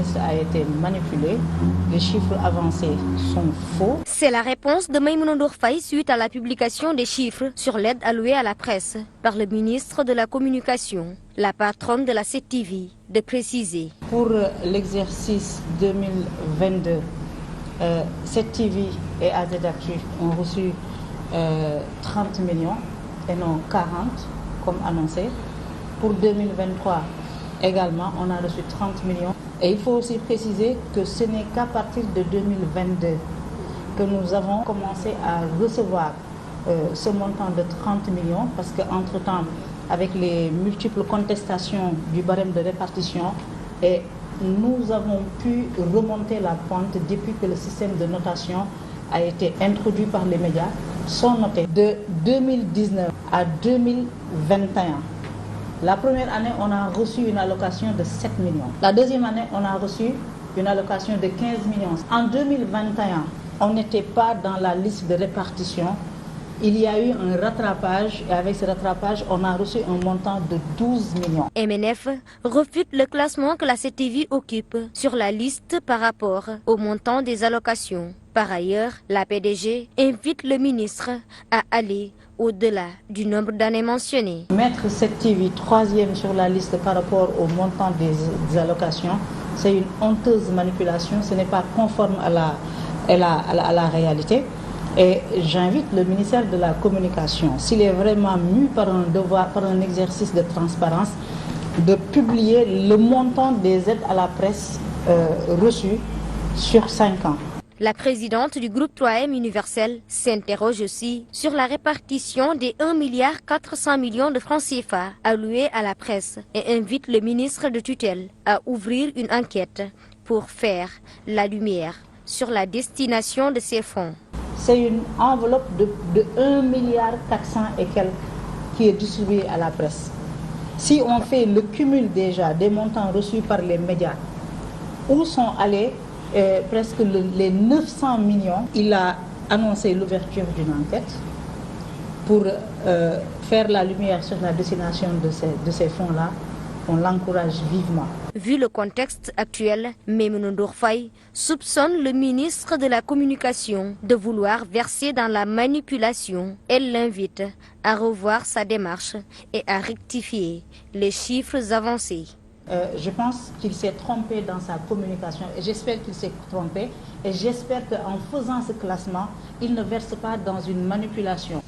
ministre a été manipulé. Les chiffres avancés sont faux. C'est la réponse de Maïmouna Ndour Faye suite à la publication des chiffres sur l'aide allouée à la presse par le ministre de la Communication, la patronne de la 7TV, de préciser. Pour l'exercice 2022, 7TV et AZActu ont reçu 30 millions et non 40 comme annoncé. Pour 2023 également, on a reçu 30 millions. Et il faut aussi préciser que ce n'est qu'à partir de 2022 que nous avons commencé à recevoir ce montant de 30 millions parce qu'entre-temps, avec les multiples contestations du barème de répartition, et nous avons pu remonter la pente depuis que le système de notation a été introduit par les médias, sont notés de 2019 à 2021. La première année, on a reçu une allocation de 7 millions. La deuxième année, on a reçu une allocation de 15 millions. En 2021, on n'était pas dans la liste de répartition. Il y a eu un rattrapage et avec ce rattrapage, on a reçu un montant de 12 millions. MNF refute le classement que la 7TV occupe sur la liste par rapport au montant des allocations. Par ailleurs, la PDG invite le ministre à aller au-delà du nombre d'années mentionnées. Mettre 7TV troisième sur la liste par rapport au montant des allocations, c'est une honteuse manipulation, ce n'est pas conforme à la réalité. Et j'invite le ministère de la Communication, s'il est vraiment mu par un devoir, par un exercice de transparence, de publier le montant des aides à la presse reçues sur 5 ans. La présidente du groupe 3M Universel s'interroge aussi sur la répartition des 1,4 milliard de francs CFA alloués à la presse et invite le ministre de tutelle à ouvrir une enquête pour faire la lumière sur la destination de ces fonds. C'est une enveloppe de 1,4 milliard et quelques qui est distribuée à la presse. Si on fait le cumul déjà des montants reçus par les médias, où sont allés presque les 900 millions, il a annoncé l'ouverture d'une enquête pour faire la lumière sur la destination de ces fonds-là. On l'encourage vivement. Vu le contexte actuel, Maïmouna Ndour Faye soupçonne le ministre de la Communication de vouloir verser dans la manipulation. Elle l'invite à revoir sa démarche et à rectifier les chiffres avancés. Je pense qu'il s'est trompé dans sa communication et j'espère qu'il s'est trompé et j'espère qu'en faisant ce classement, il ne verse pas dans une manipulation.